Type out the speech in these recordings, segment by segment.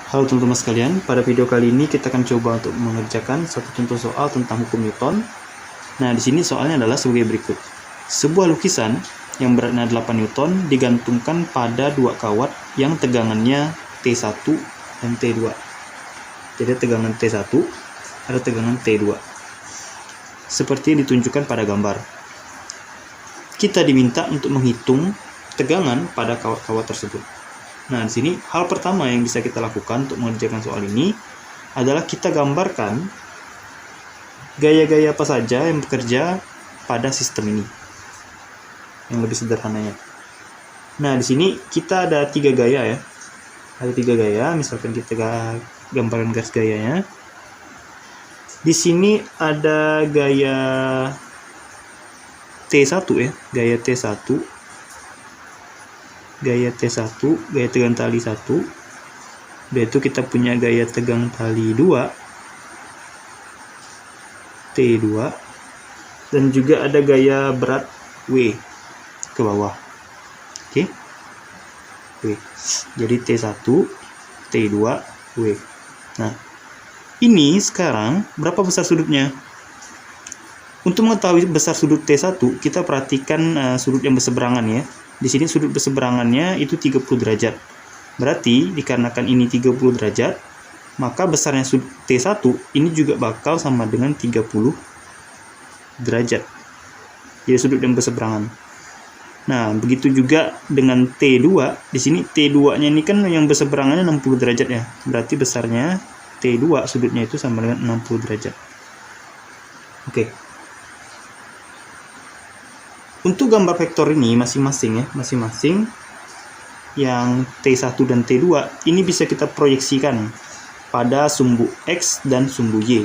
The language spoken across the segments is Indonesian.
Halo teman-teman sekalian, pada video kali ini kita akan coba untuk mengerjakan satu contoh soal tentang hukum Newton. Nah, di sini soalnya adalah sebagai berikut. Sebuah lukisan yang beratnya 8 Newton digantungkan pada dua kawat yang tegangannya T1 dan T2. Jadi tegangan T1, ada tegangan T2. Seperti yang ditunjukkan pada gambar. Kita diminta untuk menghitung tegangan pada kawat-kawat tersebut. Nah, di sini hal pertama yang bisa kita lakukan untuk mengerjakan soal ini adalah kita gambarkan gaya-gaya apa saja yang bekerja pada sistem ini. Yang lebih sederhananya. Nah, di sini kita ada 3 gaya ya. Ada 3 gaya, misalkan kita gambarkan garis gayanya. Di sini ada gaya T1 ya, gaya T1. Gaya T1, gaya tegang tali 1. Yaitu kita punya gaya tegang tali 2, T2. Dan juga ada gaya berat W ke bawah. Oke. W. Jadi T1, T2, W. Nah, ini sekarang berapa besar sudutnya? Untuk mengetahui besar sudut T1, kita perhatikan sudut yang berseberangan ya. Di sini sudut berseberangannya itu 30 derajat. Berarti dikarenakan ini 30 derajat, maka besarnya sudut T1 ini juga bakal sama dengan 30 derajat. Jadi sudut yang berseberangan. Nah, begitu juga dengan T2. Di sini T2-nya ini kan yang berseberangannya 60 derajat ya. Berarti besarnya T2 sudutnya itu sama dengan 60 derajat. Oke. Untuk gambar vektor ini masing-masing yang T1 dan T2 ini bisa kita proyeksikan pada sumbu X dan sumbu Y.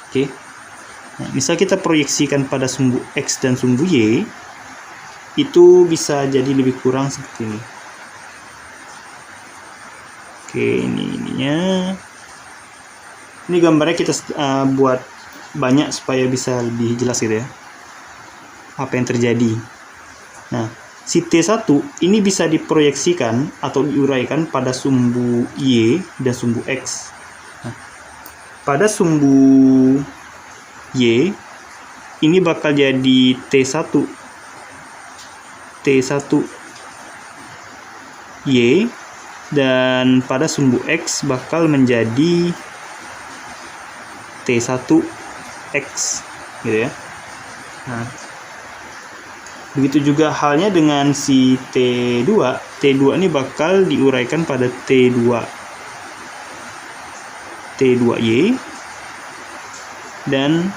Oke. Nah, misal kita proyeksikan pada sumbu X dan sumbu Y, itu bisa jadi lebih kurang seperti ini. Oke, ininya. Ini gambarnya kita buat banyak supaya bisa lebih jelas gitu ya. Apa yang terjadi. Nah, si T1 ini bisa diproyeksikan atau diuraikan pada sumbu Y dan sumbu X. Nah, pada sumbu Y ini bakal jadi T1 Y, dan pada sumbu X bakal menjadi T1 X gitu ya. Nah, begitu juga halnya dengan si T2. T2 ini bakal diuraikan pada T2Y dan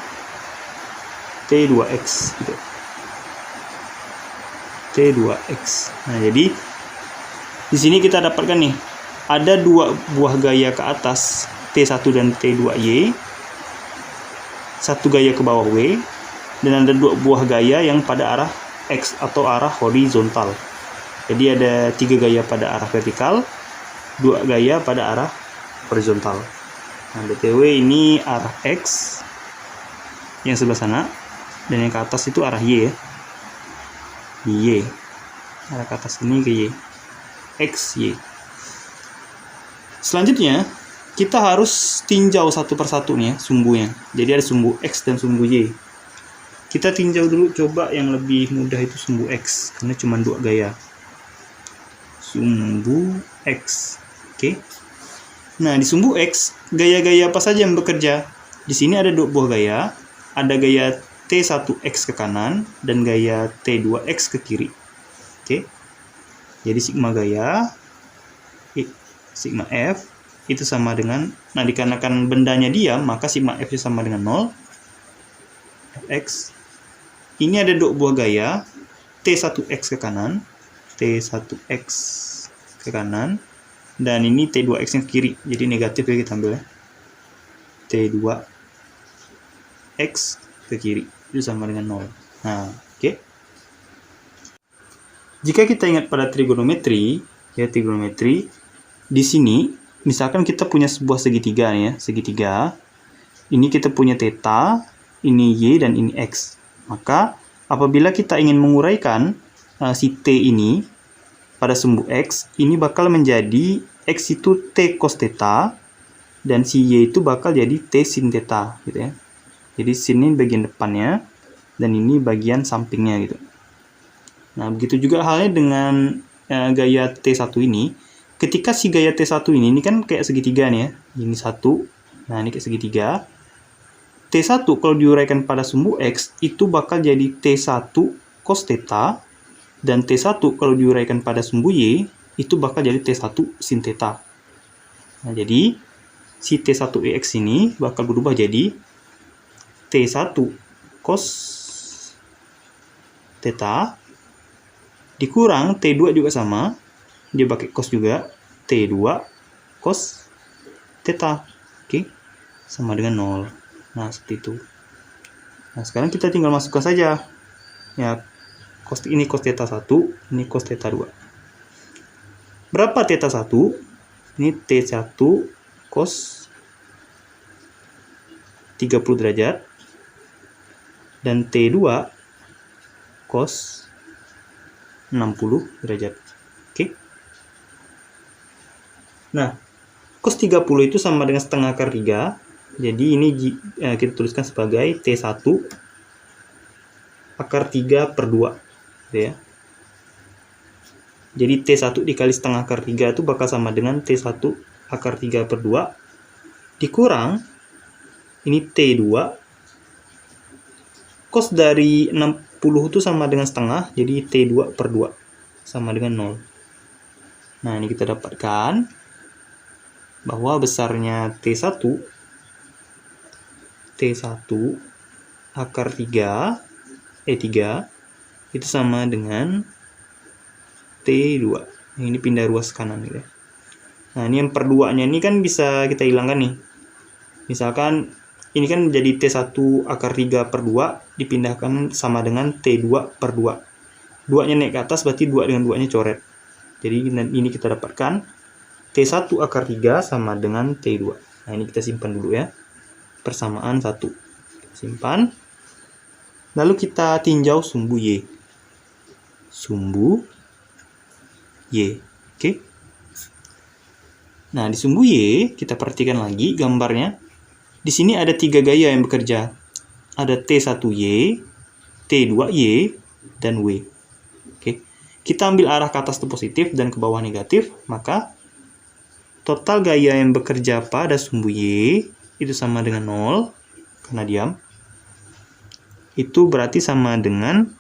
T2X gitu. T2X. Nah, jadi di sini kita dapatkan nih ada 2 buah gaya ke atas T1 dan T2Y. Satu gaya ke bawah W, dan ada 2 buah gaya yang pada arah X atau arah horizontal. Jadi ada 3 gaya pada arah vertikal, 2 gaya pada arah horizontal. Nah, BTW ini arah X yang sebelah sana, dan yang ke atas itu arah Y ya. Y. Arah ke atas ini ke Y. X, Y. Selanjutnya, kita harus tinjau satu persatu nih ya, sumbunya. Jadi ada sumbu X dan sumbu Y. Kita tinjau dulu, coba yang lebih mudah itu sumbu X, karena cuma 2 gaya. Sumbu X. Oke. Nah, di sumbu X, gaya-gaya apa saja yang bekerja? Di sini ada 2 buah gaya. Ada gaya T1X ke kanan dan gaya T2X ke kiri. Oke. Jadi sigma gaya, sigma F, itu sama dengan, nah dikarenakan bendanya diam, maka sigma F sama dengan 0. Fx. Ini ada 2 buah gaya, T1X ke kanan, T1X ke kanan, dan ini T2X yang ke kiri, jadi negatif ya kita ambil ya. T2X ke kiri, itu sama dengan 0. Nah, oke. Jika kita ingat pada trigonometri, ya trigonometri, di sini, misalkan kita punya sebuah segitiga nih ya, segitiga. Ini kita punya theta, ini Y dan ini X. Maka apabila kita ingin menguraikan si T ini pada sumbu X, ini bakal menjadi X itu T cos theta, dan si Y itu bakal jadi T sin theta, gitu ya. Jadi sin ini bagian depannya, dan ini bagian sampingnya, gitu. Nah, begitu juga halnya dengan gaya T1 ini. Ketika si gaya T1 ini kan kayak segitiga nih ya. Ini satu, nah ini kayak segitiga. T1 kalau diuraikan pada sumbu X, itu bakal jadi T1 cos theta, dan T1 kalau diuraikan pada sumbu Y, itu bakal jadi T1 sin theta. Nah, jadi si T1EX ini bakal berubah jadi T1 cos theta dikurang T2 juga sama, dia pakai cos juga, T2 cos theta. Oke, sama dengan 0. Nah, seperti itu. Nah, sekarang kita tinggal masukkan saja. Ya, ini cos theta 1, ini cos theta 2. Berapa theta 1? Ini T1 cos 30 derajat, dan T2 cos 60 derajat. Oke. Nah, cos 30 itu sama dengan setengah akar 3. Jadi ini kita tuliskan sebagai T1 akar 3 per 2. Gitu ya. Jadi T1 dikali setengah akar 3 itu bakal sama dengan T1 akar 3 per 2 dikurang ini T2 cos dari 60 itu sama dengan setengah, jadi T2 per 2 sama dengan 0. Nah, ini kita dapatkan bahwa besarnya T1 akar 3 itu sama dengan T2. Ini pindah ruas kanan gitu ya. Nah, ini yang per 2-nya ini kan bisa kita hilangkan nih. Misalkan ini kan menjadi T1 akar 3 per 2 dipindahkan sama dengan T2 per 2. 2-nya naik ke atas, berarti 2 dengan 2-nya coret. Jadi ini kita dapatkan T1 akar 3 sama dengan T2. Nah, ini kita simpan dulu ya. Persamaan 1. Simpan. Lalu kita tinjau sumbu Y. Sumbu Y. Oke. Nah, di sumbu Y, kita perhatikan lagi gambarnya. Di sini ada 3 gaya yang bekerja. Ada T1Y, T2Y, dan W. Oke. Kita ambil arah ke atas itu positif dan ke bawah negatif, maka total gaya yang bekerja pada sumbu Y itu sama dengan 0, karena diam. Itu berarti sama dengan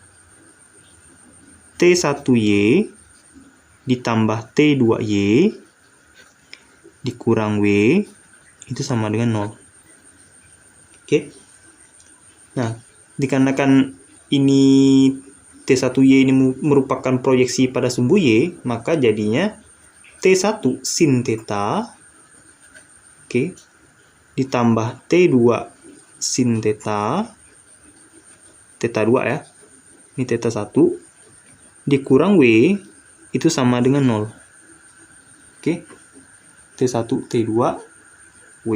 T1Y ditambah T2Y dikurang W itu sama dengan 0. Oke. Nah, dikarenakan ini T1Y ini merupakan proyeksi pada sumbu Y, maka jadinya T1 sin theta, oke, ditambah T2 sin theta, theta 2 ya, ini theta 1, dikurang W, itu sama dengan 0. Oke, T1, T2, W.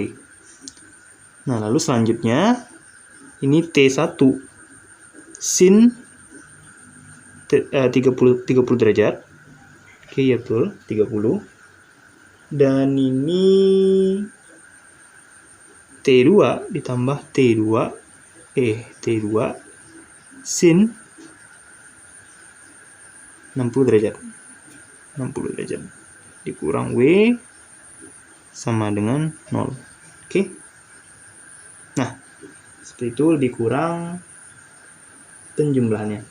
Nah, lalu selanjutnya, ini T1 sin 30 derajat. Oke, ya betul, 30. Dan ini T2 ditambah T2 sin 60 derajat. 60 derajat. Dikurang W sama dengan 0. Oke. Nah, seperti itu dikurang penjumlahannya.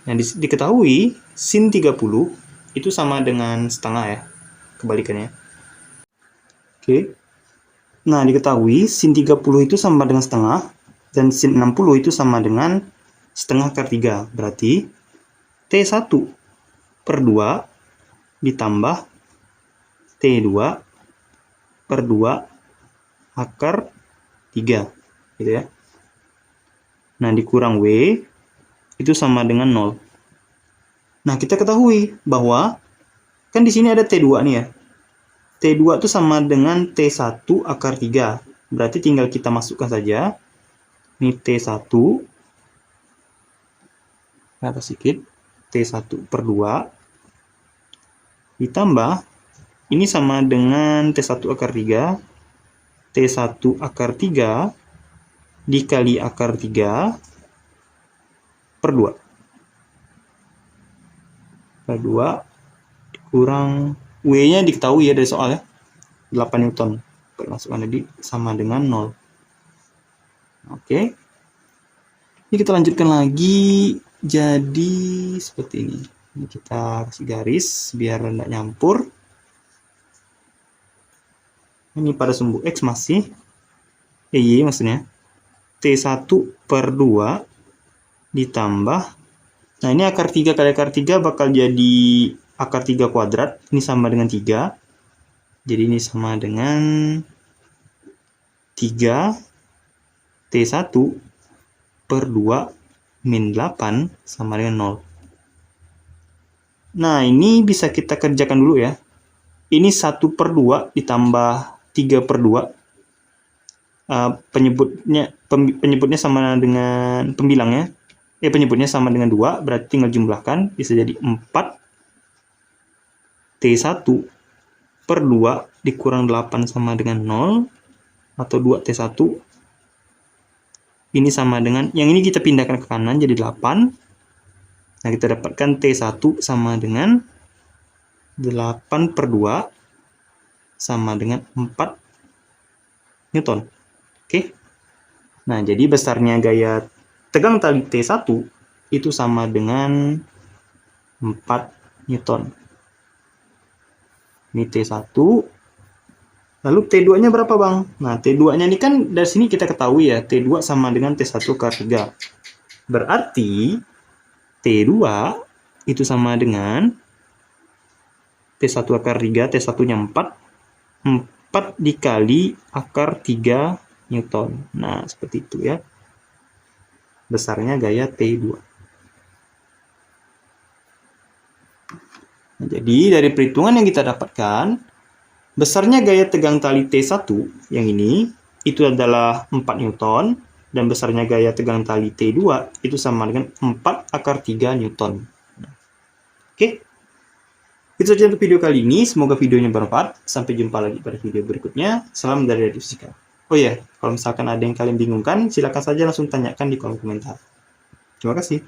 Nah, diketahui sin 30 itu sama dengan setengah ya, kebalikannya. Oke. Nah, diketahui sin 30 itu sama dengan setengah, dan sin 60 itu sama dengan setengah akar 3. Berarti T1 per 2 ditambah T2 per 2 akar 3. Gitu ya. Nah, dikurang W itu sama dengan 0. Nah, kita ketahui bahwa kan di sini ada T2 nih ya. T2 itu sama dengan T1 akar 3. Berarti tinggal kita masukkan saja. Ini T1 ke atas sedikit. T1 per 2 ditambah ini sama dengan T1 akar 3. T1 akar 3 dikali akar 3 per 2. Per 2 kurang W-nya diketahui ya dari soal ya. 8 Newton. Masukkan tadi sama dengan 0. Oke. Ini kita lanjutkan lagi. Jadi seperti ini. Ini kita kasih garis biar tidak nyampur. Ini pada sumbu X masih. Y maksudnya. T1 per 2 ditambah. Nah ini akar 3 kali akar 3 bakal jadi akar 3 kuadrat. Ini sama dengan 3. Jadi ini sama dengan 3 T1 per 2 min 8 sama dengan 0. Nah, ini bisa kita kerjakan dulu ya. Ini 1 per 2 ditambah 3 per 2. Penyebutnya sama dengan pembilangnya. Penyebutnya sama dengan 2, berarti tinggal jumlahkan. Bisa jadi 4 T1 per 2 dikurang 8 sama dengan 0. Atau 2 T1. Ini sama dengan, yang ini kita pindahkan ke kanan jadi 8. Nah, kita dapatkan T1 sama dengan 8 per 2 sama dengan 4 Newton. Oke. Nah, jadi besarnya gaya tegang tali T1 itu sama dengan 4 Newton. Ini T1. Lalu T2-nya berapa, Bang? Nah, T2-nya ini kan dari sini kita ketahui ya, T2 sama dengan T1 akar 3. Berarti T2 itu sama dengan T1 akar 3, T1-nya 4. 4 dikali akar 3 Newton. Nah, seperti itu ya. Besarnya gaya T2. Nah, jadi dari perhitungan yang kita dapatkan, besarnya gaya tegang tali T1 yang ini itu adalah 4 Newton. Dan besarnya gaya tegang tali T2 itu sama dengan 4 akar 3 Newton. Oke. Itu saja untuk video kali ini. Semoga videonya bermanfaat. Sampai jumpa lagi pada video berikutnya. Salam dari Radio Fisika. Oh iya, kalau misalkan ada yang kalian bingungkan, silakan saja langsung tanyakan di kolom komentar. Terima kasih.